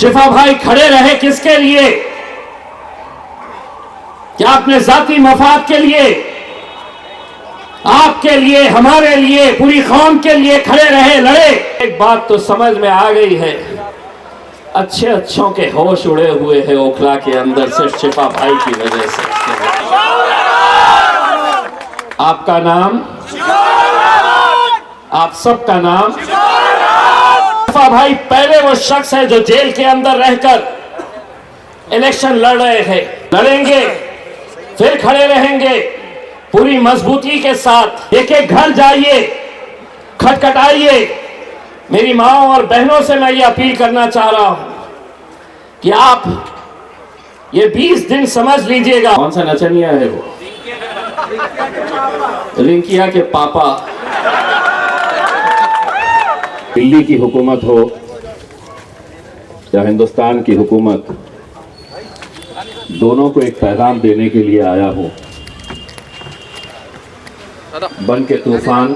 शिफा भाई खड़े रहे किसके लिए? क्या अपने जाती मफाद के लिए? आपके लिए, हमारे लिए, पूरी कौम के लिए खड़े रहे, लड़े। एक बात तो समझ में आ गई है, अच्छे अच्छों के होश उड़े हुए हैं ओखला के अंदर सिर्फ शिफा भाई की वजह से। आपका नाम, आप सबका नाम शिफा भाई पहले वो शख्स है जो जेल के अंदर रहकर इलेक्शन लड़ रहे थे। लड़ेंगे, फिर खड़े रहेंगे पूरी मजबूती के साथ। एक एक घर जाइए, खटखटाइए। मेरी माओ और बहनों से मैं ये अपील करना चाह रहा हूं कि आप ये 20 दिन समझ लीजिएगा। कौन सा नचनिया है वो? रिंकिया के पापा। दिल्ली की हुकूमत हो या हिंदुस्तान की हुकूमत, दोनों को एक पैगाम देने के लिए आया हूं। बन के तूफान,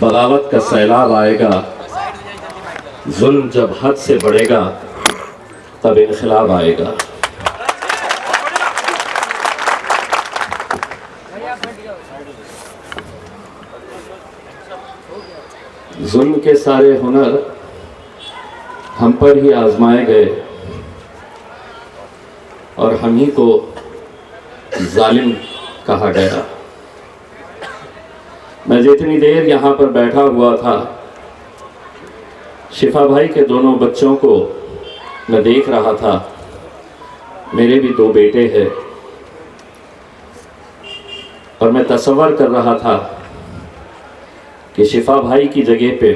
बगावत का सैलाब आएगा, जुल्म जब हद से बढ़ेगा तब इनकलाब आएगा। जुल्म के सारे हुनर हम पर ही आजमाए गए और हम ही को जालिम कहा गया। मैं जितनी देर यहाँ पर बैठा हुआ था, शिफा भाई के दोनों बच्चों को मैं देख रहा था। मेरे भी 2 बेटे हैं और मैं तसव्वुर कर रहा था कि शिफा भाई की जगह पे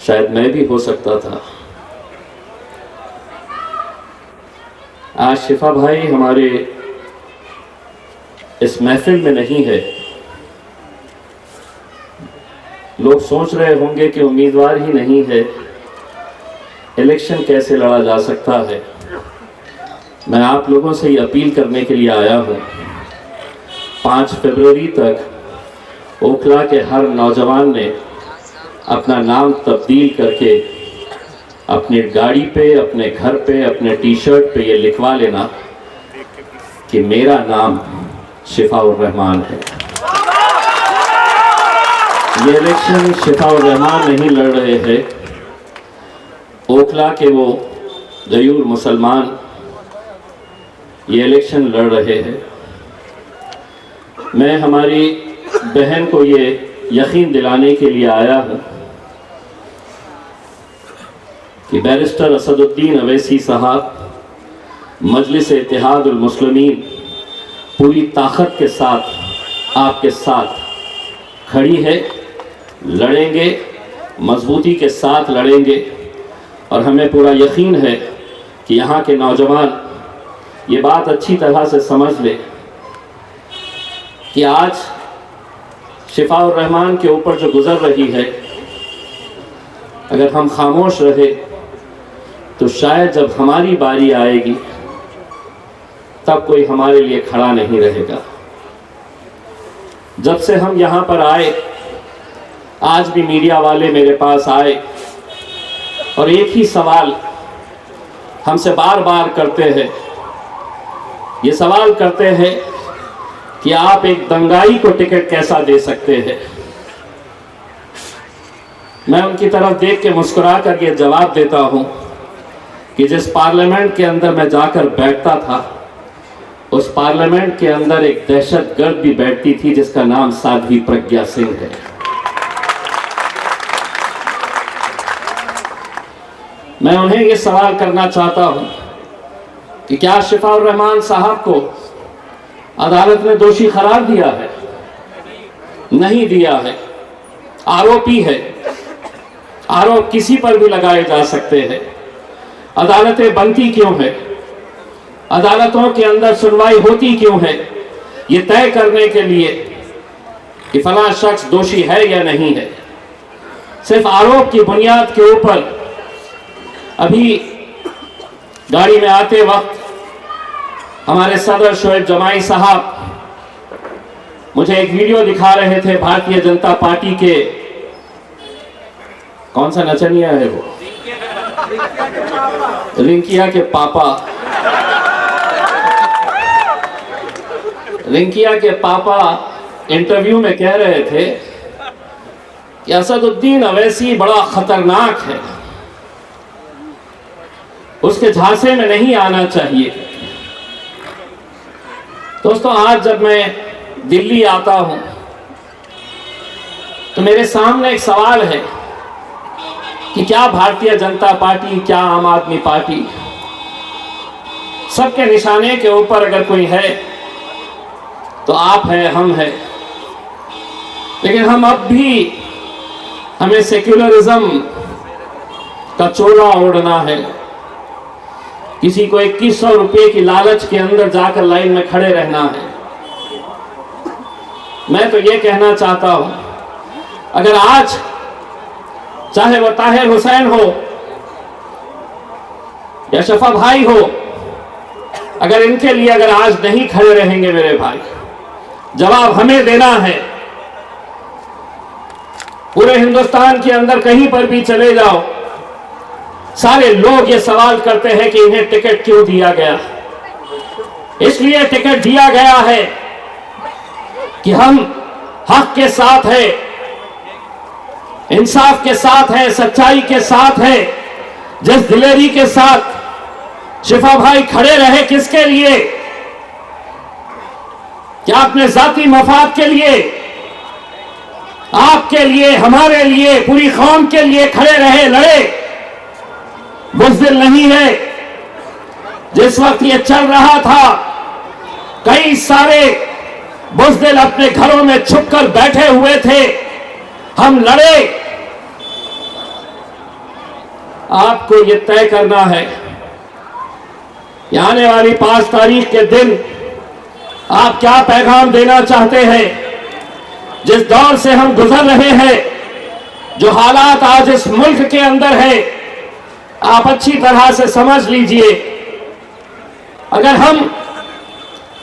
शायद मैं भी हो सकता था। आज शिफा भाई हमारे इस महफिल में नहीं है। लोग सोच रहे होंगे कि उम्मीदवार ही नहीं है, इलेक्शन कैसे लड़ा जा सकता है। मैं आप लोगों से ये अपील करने के लिए आया हूँ, 5 फरवरी तक ओखला के हर नौजवान ने अपना नाम तब्दील करके अपनी गाड़ी पे, अपने घर पे, अपने टी-शर्ट पे ये लिखवा लेना कि मेरा नाम शिफाउर रहमान है। ये इलेक्शन शिफाउर रहमान नहीं लड़ रहे हैं, ओखला के वो गयूर मुसलमान ये इलेक्शन लड़ रहे हैं। मैं हमारी बहन को ये यकीन दिलाने के लिए आया हूँ कि बैरिस्टर असदुद्दीन अवैसी साहब मजलिस इत्तेहादुल मुस्लिमीन पूरी ताकत के साथ आपके साथ खड़ी है। लड़ेंगे, मजबूती के साथ लड़ेंगे और हमें पूरा यकीन है कि यहाँ के नौजवान ये बात अच्छी तरह से समझ ले कि आज शिफाउर रहमान के ऊपर जो गुजर रही है, अगर हम खामोश रहे तो शायद जब हमारी बारी आएगी तब कोई हमारे लिए खड़ा नहीं रहेगा। जब से हम यहाँ पर आए, आज भी मीडिया वाले मेरे पास आए और एक ही सवाल हमसे बार बार करते हैं। ये सवाल करते हैं कि आप एक दंगाई को टिकट कैसा दे सकते हैं। मैं उनकी तरफ देख के मुस्कुरा कर ये जवाब देता हूं कि जिस पार्लियामेंट के अंदर मैं जाकर बैठता था, उस पार्लियामेंट के अंदर एक दहशतगर्द भी बैठती थी जिसका नाम साध्वी प्रज्ञा सिंह है। मैं उन्हें ये सवाल करना चाहता हूं कि क्या शिफाउर रहमान साहब को अदालत ने दोषी करार दिया है? नहीं दिया है। आरोपी है। आरोप किसी पर भी लगाए जा सकते हैं। अदालतें बनती क्यों है? अदालतों के अंदर सुनवाई होती क्यों है? ये तय करने के लिए कि फलां शख्स दोषी है या नहीं है। सिर्फ आरोप की बुनियाद के ऊपर अभी गाड़ी में आते वक्त हमारे सदर शोएब जमाई साहब मुझे एक वीडियो दिखा रहे थे भारतीय जनता पार्टी के, कौन सा नचनिया है वो? रिंकिया के पापा, रिंकिया के पापा इंटरव्यू में कह रहे थे कि असदुद्दीन अवैसी बड़ा खतरनाक है, उसके झांसे में नहीं आना चाहिए। दोस्तों, आज जब मैं दिल्ली आता हूं तो मेरे सामने एक सवाल है कि क्या भारतीय जनता पार्टी, क्या आम आदमी पार्टी, सबके निशाने के ऊपर अगर कोई है तो आप हैं, हम हैं। लेकिन हम अब भी, हमें सेक्युलरिज्म का चोला ओढ़ना है, किसी को 2100 रुपए की लालच के अंदर जाकर लाइन में खड़े रहना है। मैं तो ये कहना चाहता हूं, अगर आज चाहे वो ताहिर हुसैन हो या शफा भाई हो, अगर इनके लिए अगर आज नहीं खड़े रहेंगे मेरे भाई, जवाब हमें देना है। पूरे हिंदुस्तान के अंदर कहीं पर भी चले जाओ, सारे लोग ये सवाल करते हैं कि इन्हें टिकट क्यों दिया गया। इसलिए टिकट दिया गया है कि हम हक के साथ है, इंसाफ के साथ है, सच्चाई के साथ है। जिस दिलेरी के साथ शिफा भाई खड़े रहे, किसके लिए? क्या अपने जाती मफाद के लिए? आपके लिए, हमारे लिए, पूरी कौम के लिए खड़े रहे, लड़े। बुज़दिल नहीं है। जिस वक्त ये चल रहा था, कई सारे बुज़दिल अपने घरों में छुपकर बैठे हुए थे, हम लड़े। आपको ये तय करना है कि आने वाली 5 तारीख के दिन आप क्या पैगाम देना चाहते हैं। जिस दौर से हम गुजर रहे हैं, जो हालात आज इस मुल्क के अंदर है, आप अच्छी तरह से समझ लीजिए। अगर हम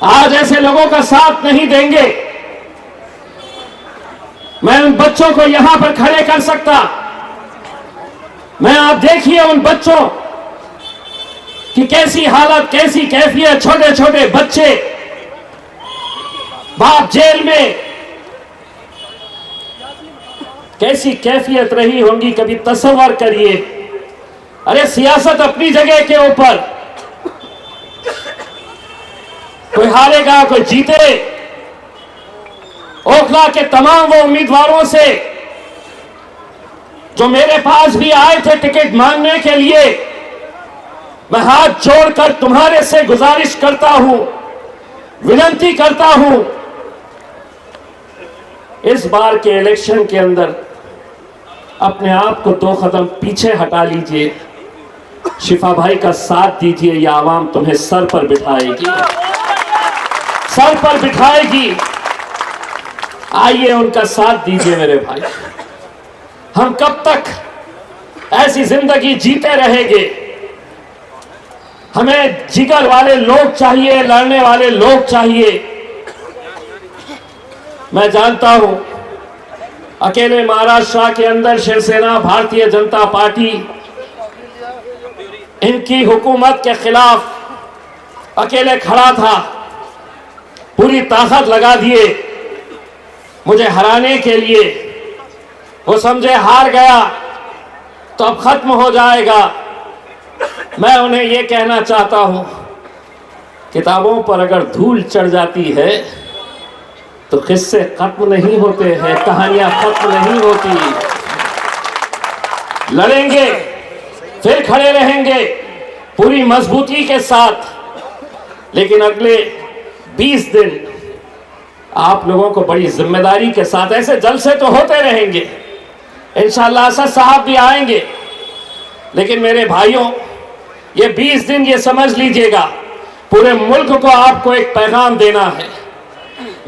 आज ऐसे लोगों का साथ नहीं देंगे, मैं उन बच्चों को यहां पर खड़े कर सकता। मैं, आप देखिए उन बच्चों की कैसी हालत, कैसी कैफियत, छोटे छोटे बच्चे, बाप जेल में, कैसी कैफियत रही होंगी, कभी तसव्वुर करिए। अरे सियासत अपनी जगह के ऊपर, कोई हारेगा कोई जीते। ओखला के तमाम वो उम्मीदवारों से जो मेरे पास भी आए थे टिकट मांगने के लिए, मैं हाथ जोड़कर तुम्हारे से गुजारिश करता हूं, विनती करता हूं, इस बार के इलेक्शन के अंदर अपने आप को 2 कदम पीछे हटा लीजिए, शिफा भाई का साथ दीजिए। यह आवाम तुम्हें सर पर बिठाएगी, सर पर बिठाएगी। आइए उनका साथ दीजिए मेरे भाई। हम कब तक ऐसी जिंदगी जीते रहेंगे? हमें जिगर वाले लोग चाहिए, लड़ने वाले लोग चाहिए। मैं जानता हूं अकेले महाराष्ट्र के अंदर शिवसेना, भारतीय जनता पार्टी, इनकी हुकूमत के खिलाफ अकेले खड़ा था, पूरी ताकत लगा दिए मुझे हराने के लिए। वो समझे हार गया तो अब खत्म हो जाएगा। मैं उन्हें यह कहना चाहता हूं, किताबों पर अगर धूल चढ़ जाती है तो किस्से खत्म नहीं होते हैं, कहानियां खत्म नहीं होती। लड़ेंगे, फिर खड़े रहेंगे पूरी मजबूती के साथ। लेकिन अगले 20 दिन आप लोगों को बड़ी जिम्मेदारी के साथ, ऐसे जलसे तो होते रहेंगे, इंशाअल्लाह असद साहब भी आएंगे, लेकिन मेरे भाइयों, ये 20 दिन ये समझ लीजिएगा, पूरे मुल्क को आपको एक पैगाम देना है।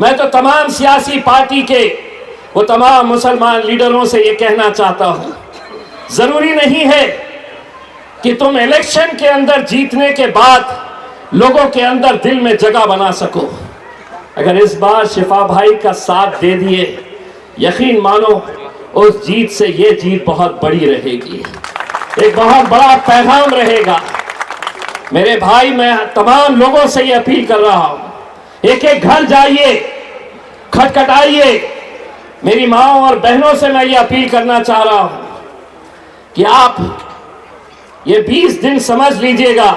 मैं तो तमाम सियासी पार्टी के वो तमाम मुसलमान लीडरों से ये कहना चाहता हूं, जरूरी नहीं है कि तुम इलेक्शन के अंदर जीतने के बाद लोगों के अंदर दिल में जगह बना सको। अगर इस बार शिफा भाई का साथ दे दिए, यकीन मानो उस जीत से ये जीत बहुत बड़ी रहेगी। एक बहुत बड़ा पैगाम रहेगा। मेरे भाई, मैं तमाम लोगों से ये अपील कर रहा हूं, एक एक घर जाइए, खटखटाइए। मेरी माओ और बहनों से मैं ये अपील करना चाह रहा हूं कि आप ये 20 दिन समझ लीजिएगा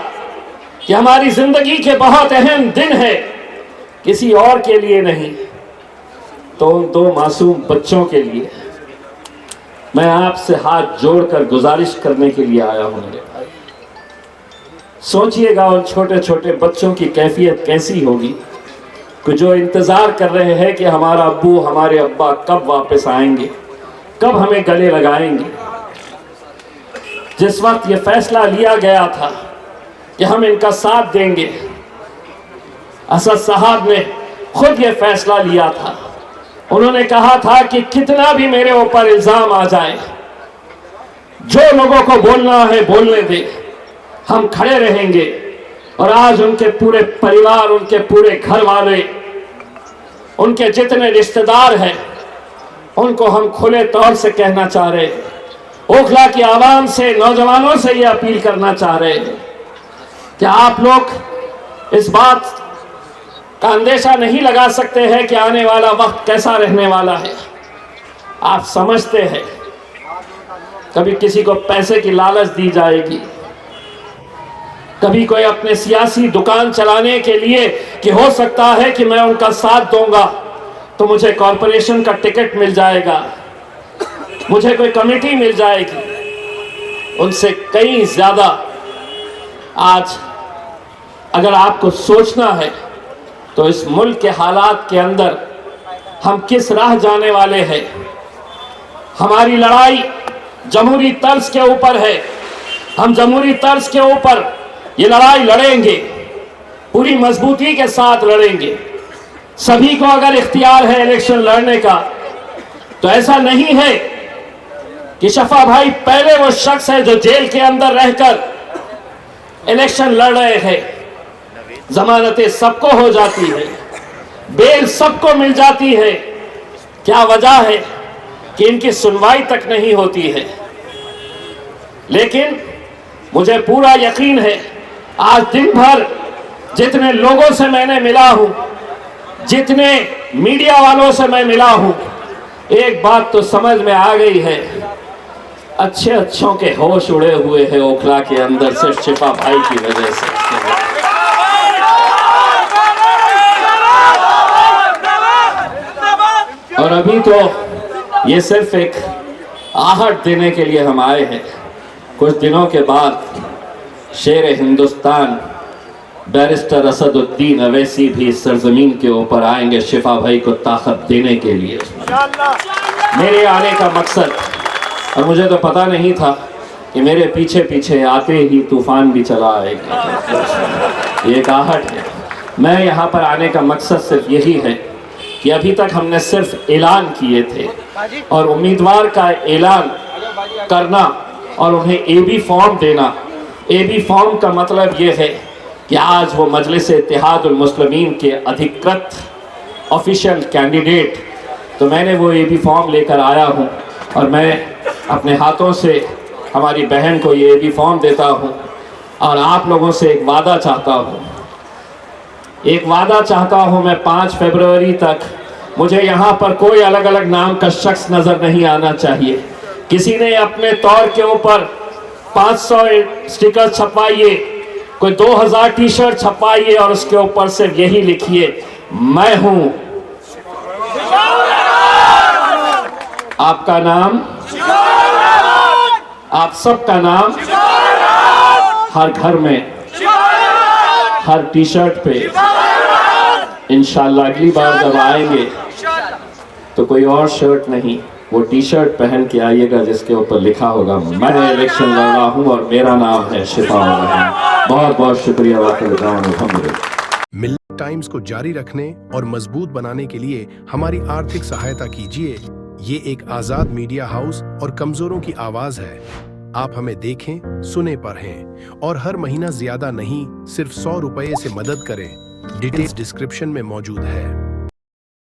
कि हमारी जिंदगी के बहुत अहम दिन है, किसी और के लिए नहीं, तो उन 2 मासूम बच्चों के लिए मैं आपसे हाथ जोड़कर गुजारिश करने के लिए आया हूं। मेरे भाई, सोचिएगा उन छोटे छोटे बच्चों की कैफियत कैसी होगी कि जो इंतजार कर रहे हैं कि हमारा अब्बू, हमारे अब्बा कब वापस आएंगे, कब हमें गले लगाएंगे। जिस वक्त ये फैसला लिया गया था कि हम इनका साथ देंगे, असद साहब ने खुद ये फैसला लिया था। उन्होंने कहा था कि कितना भी मेरे ऊपर इल्जाम आ जाए, जो लोगों को बोलना है बोलने दे, हम खड़े रहेंगे। और आज उनके पूरे परिवार, उनके पूरे घर वाले, उनके जितने रिश्तेदार हैं, उनको हम खुले तौर से कहना चाह रहे हैं, ओखला की आवाम से, नौजवानों से ये अपील करना चाह रहे हैं कि आप लोग इस बात का अंदेशा नहीं लगा सकते हैं कि आने वाला वक्त कैसा रहने वाला है। आप समझते हैं कभी किसी को पैसे की लालच दी जाएगी, कभी कोई अपने सियासी दुकान चलाने के लिए कि हो सकता है कि मैं उनका साथ दूंगा तो मुझे कॉरपोरेशन का टिकट मिल जाएगा, मुझे कोई कमेटी मिल जाएगी। उनसे कहीं ज्यादा आज अगर आपको सोचना है तो इस मुल्क के हालात के अंदर हम किस राह जाने वाले हैं। हमारी लड़ाई जमहूरी तर्ज के ऊपर है, हम जमहूरी तर्ज के ऊपर ये लड़ाई लड़ेंगे, पूरी मजबूती के साथ लड़ेंगे। सभी को अगर इख्तियार है इलेक्शन लड़ने का, तो ऐसा नहीं है कि शफा भाई पहले वो शख्स है जो जेल के अंदर रहकर इलेक्शन लड़ रहे हैं। जमानतें सबको हो जाती है, बेल सबको मिल जाती है, क्या वजह है कि इनकी सुनवाई तक नहीं होती है। लेकिन मुझे पूरा यकीन है, आज दिन भर जितने लोगों से मैंने मिला हूं, जितने मीडिया वालों से मैं मिला हूं, एक बात तो समझ में आ गई है, अच्छे अच्छों के होश उड़े हुए हैं ओखला के अंदर सिर्फ शिफा भाई की वजह से। और अभी तो ये सिर्फ एक आहट देने के लिए हम आए हैं। कुछ दिनों के बाद शेर हिंदुस्तान बैरिस्टर असदुद्दीन अवैसी भी इस सरजमीन के ऊपर आएंगे शिफा भाई को ताकत देने के लिए। मेरे आने का मकसद, और मुझे तो पता नहीं था कि मेरे पीछे पीछे आते ही तूफान भी चला आएगा, ये एक आहट है। मैं यहाँ पर आने का मकसद सिर्फ यही है कि अभी तक हमने सिर्फ ऐलान किए थे, और उम्मीदवार का ऐलान करना और उन्हें एबी फॉर्म देना। एबी फॉर्म का मतलब ये है कि आज वो मजलिस इत्तेहादुल मुस्लिमीन के अधिकृत ऑफिशियल कैंडिडेट, तो मैंने वो एबी फॉर्म लेकर आया हूँ और मैं अपने हाथों से हमारी बहन को ये एबी फॉर्म देता हूँ। और आप लोगों से एक वादा चाहता हूँ, मैं 5 फरवरी तक, मुझे यहाँ पर कोई अलग अलग नाम का शख्स नज़र नहीं आना चाहिए। किसी ने अपने तौर के ऊपर 500 स्टिकर छपवाइए, कोई 2000 टी शर्ट छपवाइए और उसके ऊपर सिर्फ यही लिखिए, मैं हूं आपका नाम, आप सबका नाम हर घर में, हर टी शर्ट पे। इंशाल्लाह अगली बार जब आएंगे तो कोई और शर्ट नहीं, वो टी शर्ट पहन के आइएगा जिसके ऊपर लिखा होगा मैं इलेक्शन लड़ रहा हूँ और मेरा नाम है शिफा रहमान। बहुत बहुत शुक्रिया। मिल्क टाइम्स को जारी रखने और मजबूत बनाने के लिए हमारी आर्थिक सहायता कीजिए। ये एक आजाद मीडिया हाउस और कमजोरों की आवाज है। आप हमें देखें, सुने, पढ़ें और हर महीना ज्यादा नहीं, सिर्फ 100 रुपए से मदद करें। डिटेल्स डिस्क्रिप्शन में मौजूद है।